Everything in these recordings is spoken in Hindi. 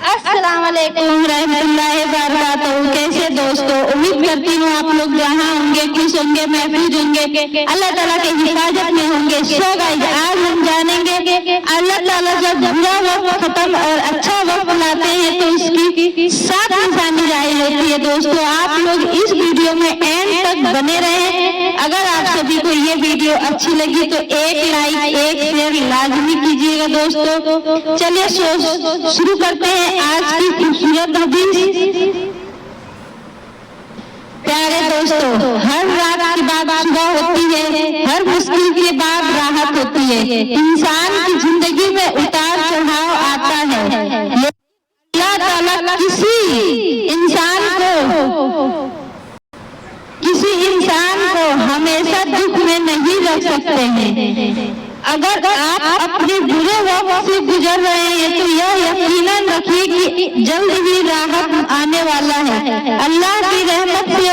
अस्सलाम वालेकुम रहमतुल्लाहि व बरकातहू। कैसे दोस्तों, उम्मीद करती हूँ आप लोग जहाँ होंगे खुश होंगे, महफूज होंगे, अल्लाह ताला के हिफाजत में होंगे। सो गाइस, आज हम जानेंगे अल्लाह ताला जब बुरा वक्त खत्म और अच्छा वक्त लाते हैं तो उसकी 7 निशानी जाहिर होती है। दोस्तों, आप लोग इस वीडियो में एंड तक बने रहे। अगर आप सभी को ये वीडियो अच्छी लगी तो एक लाइक एक शेयर लाजमी कीजिएगा। दोस्तों चलिए शुरू करते हैं आज की खूबसूरत हदीस। प्यारे दोस्तों, हर रात के बाद सुबह होती है, हर मुश्किल के बाद राहत होती है। इंसान की जिंदगी में उतार चढ़ाव आता है, लेकिन अल्लाह ताला किसी इंसान को हमेशा दुख में नहीं रख सकते हैं। अगर आप अपने बुरे वक्त से गुजर रहे हैं तो यह यकीनन रखिए कि जल्द ही राहत आने वाला है। अल्लाह की रहमत से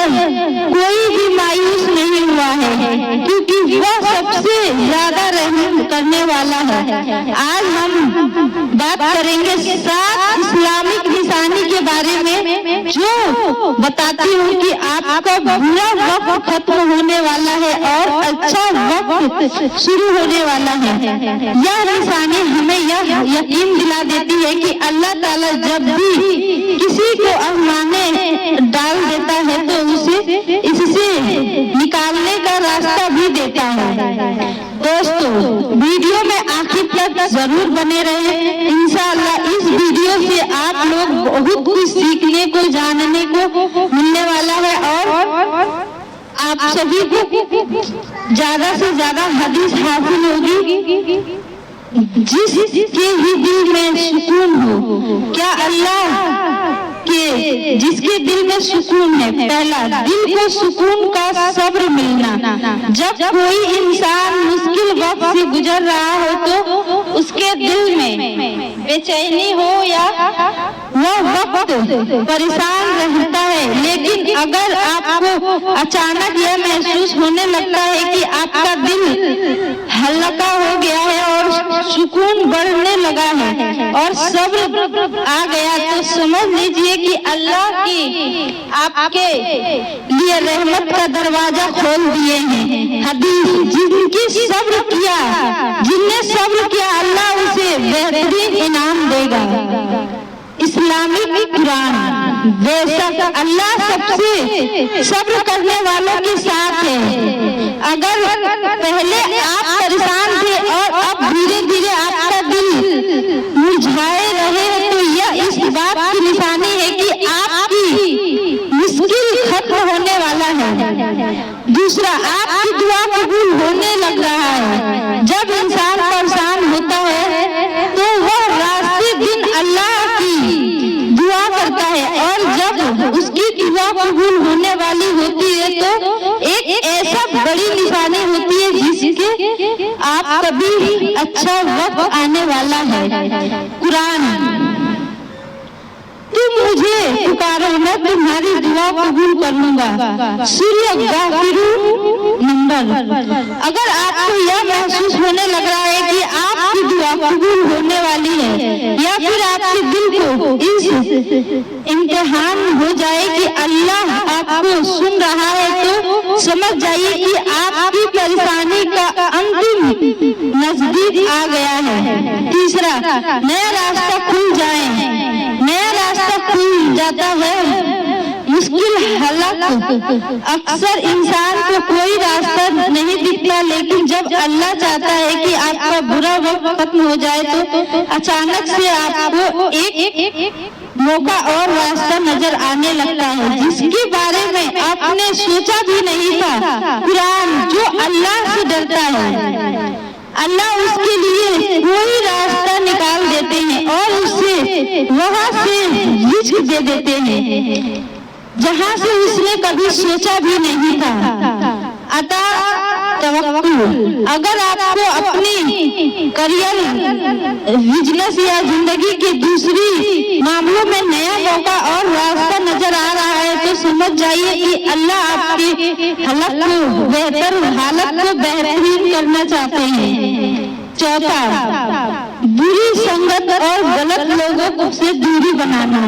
कोई भी मायूस नहीं हुआ है, क्योंकि वह सबसे ज्यादा रहम करने वाला है। आज हम बात करेंगे 7 इस्लामिक निशानी के बारे में, जो बताती हूँ कि आपका बुरा वक्त खत्म होने वाला है और अच्छा वक्त शुरू होने वाला है। यह निशानी हमें यह यकीन दिला देती है कि अल्लाह ताला जब भी किसी को आजमाने डाल देता है तो उसे इससे निकालने का रास्ता भी देता है। दोस्तों, वीडियो में आखिर तक जरूर बने रहे। इंशाअल्लाह इस वीडियो से आप लोग बहुत कुछ सीखने को, जानने को मिलने वाला है और आप सभी को ज्यादा से ज्यादा हदीस हासिल होगी। जिसके ही दिल में सुकून हो, क्या अल्लाह के जिसके दिल में सुकून है, पहला दिल को सुकून का सब्र मिलना। जब कोई इंसान मुश्किल वक्त से गुजर रहा हो तो उसके दिल में बेचैनी हो या वह वक्त परेशान रहता है, लेकिन अगर आपको अचानक यह महसूस होने लगता है कि आपका दिल हल्का हो गया है और सुकून बढ़ने लगा है और सब्र आ गया, तो समझ लीजिए कि अल्लाह की आपके लिए रहमत का दरवाजा खोल दिए हैं। हदीस, जिनने सब्र किया अल्लाह उसे बेहतरीन इनाम देगा। इस्लामिक कुरान, बेशक अल्लाह सबसे सब्र करने वालों के साथ है। अगर पहले आप परेशान थे और अब धीरे धीरे आपका दिल मुरझाए रहे तो यह इस बात की निशानी है कि आपकी मुश्किल खत्म होने वाला है। दूसरा, आपकी दुआ कबूल होने लग रहा है। जब इंसान परेशान होता है तो वह रात दिन अल्लाह की दुआ करता है और जब उसकी दुआ कबूल होने वाली होती है तो एक ऐसा बड़ी निशानी होती है जिसके आप कभी अच्छा वक्त आने वाला है। कुरान, तुम मुझे पुकारो, मैं तुम्हारी दुआ कबूल कर लूंगा। सूरह गाफिर नंबर। अगर आपको यह महसूस होने लग रहा है कि आपकी दुआ कबूल होने वाली है या फिर आपके दिल को इस इम्तिहान हो जाए कि अल्लाह आपको सुन रहा है, तो समझ जाइए कि आपकी परेशानी का अंतिम नजदीक आ गया है। तीसरा, नया रास्ता खुल जाए। नया रास्ता खुल जाता है। मुश्किल हालात अक्सर इंसान को कोई रास्ता नहीं दिखता, लेकिन जब अल्लाह चाहता है कि आपका बुरा वक्त खत्म हो जाए तो अचानक से आपको एक मौका और रास्ता नजर आने लगता है जिसके बारे में आपने सोचा भी नहीं था। कुरान, जो अल्लाह से डरता है अल्लाह उसके लिए कोई रास्ता निकाल देते हैं और उसे वहां से रिज़्क दे देते हैं जहां से उसने कभी सोचा भी नहीं था। अता तवक्कुल, अगर आपको अपनी करियर, बिजनेस या जिंदगी के दूसरी मामलों में नया मौका और रास्ता नजर आ रहा है तो समझ जाइए कि अल्लाह आपकी हालत को बेहतरीन करना चाहते हैं। चौथा, बुरी संगत और गलत लोगों से दूरी बनाना।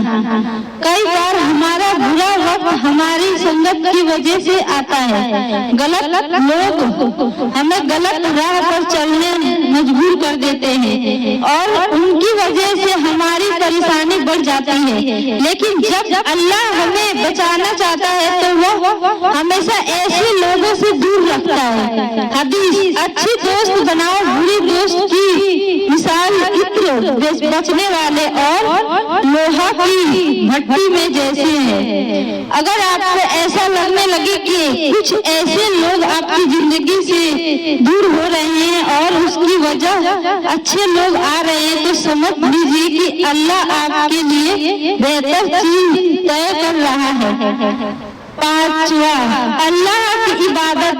कई बार हमारा बुरा वक्त हमारी संगत की वजह से आता है। गलत लोग हमें गलत राह पर चलने मजबूर कर देते हैं और उनकी वजह से हमारी परेशानी बढ़ जाती है। लेकिन जब अल्लाह हमें बचाना चाहता है तो वो हमेशा ऐसे लोगों से दूर रखता है। हदीस, अच्छे दोस्त बनाओ, बुरी दोस्त की मिसाल इत्र बचने वाले और लोहा की भट्टी में जैसे है। अगर आपको ऐसा लगने लगे कि कुछ ऐसे लोग आपकी जिंदगी से दूर हो रहे हैं और उसकी वजह अच्छे लोग आ रहे हैं, तो समझ लीजिए कि अल्लाह आपके लिए बेहतर चीज तय कर रहा है। पांचवा, अल्लाह की इबादत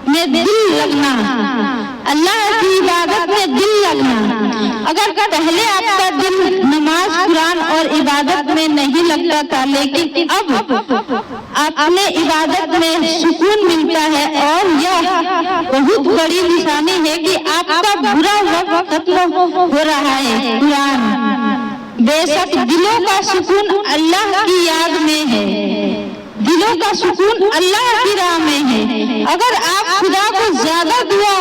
में दिल लगना। अल्लाह की इबादत में दिल लगना। अगर पहले आपका दिल नमाज, कुरान और इबादत में नहीं लगता था, लेकिन अब आपने इबादत में सुकून मिलता है और यह बहुत बड़ी निशानी है कि आपका बुरा वक्त खत्म हो रहा है। कुरान, बेशक दिलों का सुकून अल्लाह की याद में है, दिलों का सुकून अल्लाह की राह में है। अगर आप खुदा को ज्यादा दुआ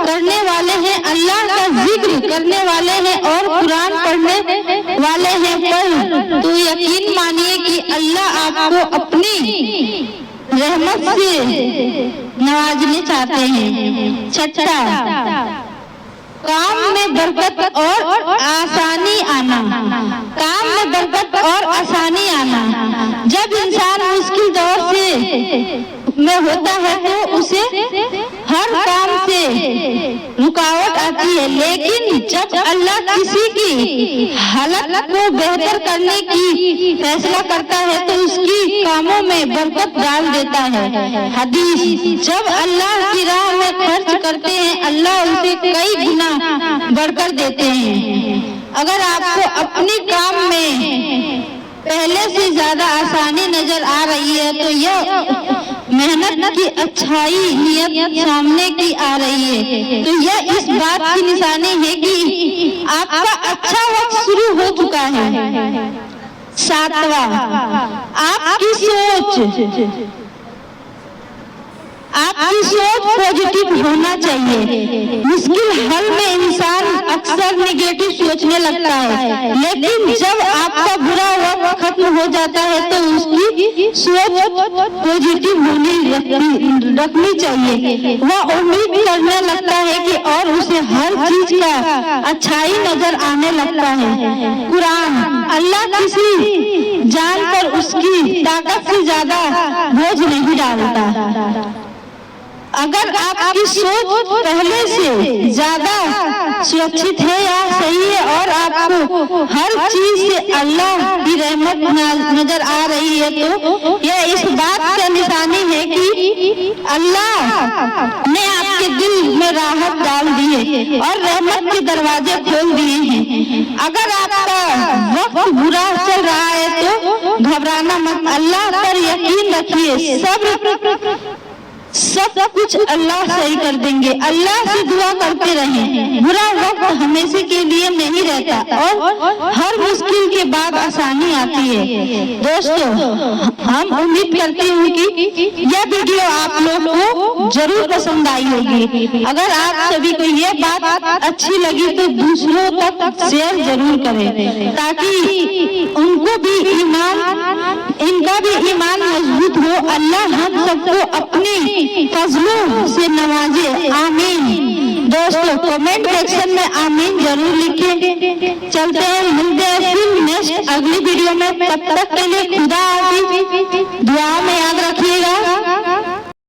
करने वाले हैं, अल्लाह का जिक्र करने वाले हैं और कुरान पढ़ने वाले हैं तो यकीन मानिए कि अल्लाह आपको अपनी रहमत से नवाजने चाहते हैं। छठा, काम में बरकत और आसानी आना। काम में बरकत और आसानी आना। जब इंसान मुश्किल दौर में होता है तो उसे हर काम से रुकावट आती है, लेकिन जब अल्लाह किसी की हालत को बेहतर करने की फैसला करता है तो उसकी कामों में बरकत डाल देता है। हदीस, जब अल्लाह की राह में खर्च करते हैं अल्लाह उसे कई गुना बढ़कर देते हैं। अगर आपको अपनी काम में पहले से ज्यादा आसानी नजर आ रही है तो यह मेहनत की अच्छाई नियत सामने की आ रही है, तो यह इस बात की निशानी है कि आपका अच्छा वक्त शुरू हो चुका है। सातवां, आपकी सोच पॉजिटिव होना चाहिए। मुश्किल हल में इंसान अक्सर नेगेटिव सोचने लगता है, लेकिन जब आपका बुरा वक्त खत्म हो जाता है तो उसकी सोच पॉजिटिव रखनी चाहिए। वह उम्मीद करने लगता है कि और उसे हर चीज का अच्छाई नजर आने लगता है। कुरान, अल्लाह किसी जान पर उसकी ताकत से ज्यादा बोझ नहीं डालता। अगर आपकी सोच पहले से ज्यादा सुरक्षित है या सही है और आपको हर चीज से अल्लाह की रहमत नजर आ रही है तो यह इस बात का निशानी है कि अल्लाह ने आपके दिल में राहत डाल दी है और रहमत के दरवाजे खोल दिए हैं। अगर आपका वक्त बुरा चल रहा है तो घबराना मत, अल्लाह पर यकीन रखिए। सब कुछ अल्लाह सही कर देंगे। अल्लाह से दुआ करते रहें। बुरा वक्त हमेशा के लिए नहीं रहता और हर मुश्किल के बाद आसानी आती है। दोस्तों, हम उम्मीद करते हैं कि यह वीडियो आप लोगों को जरूर पसंद आई होगी। अगर आप सभी को यह बात अच्छी लगी तो दूसरों तक शेयर जरूर करें ताकि उनको भी इनका भी ईमान मजबूत हो। अल्लाह हम सबको अपने फजलों से नवाजे। आमीन। दोस्तों, कमेंट सेक्शन में आमीन जरूर लिखें। चलते हैं, मिलते हैं फिर नेक्स्ट अगली वीडियो में। तब तक के लिए खुदा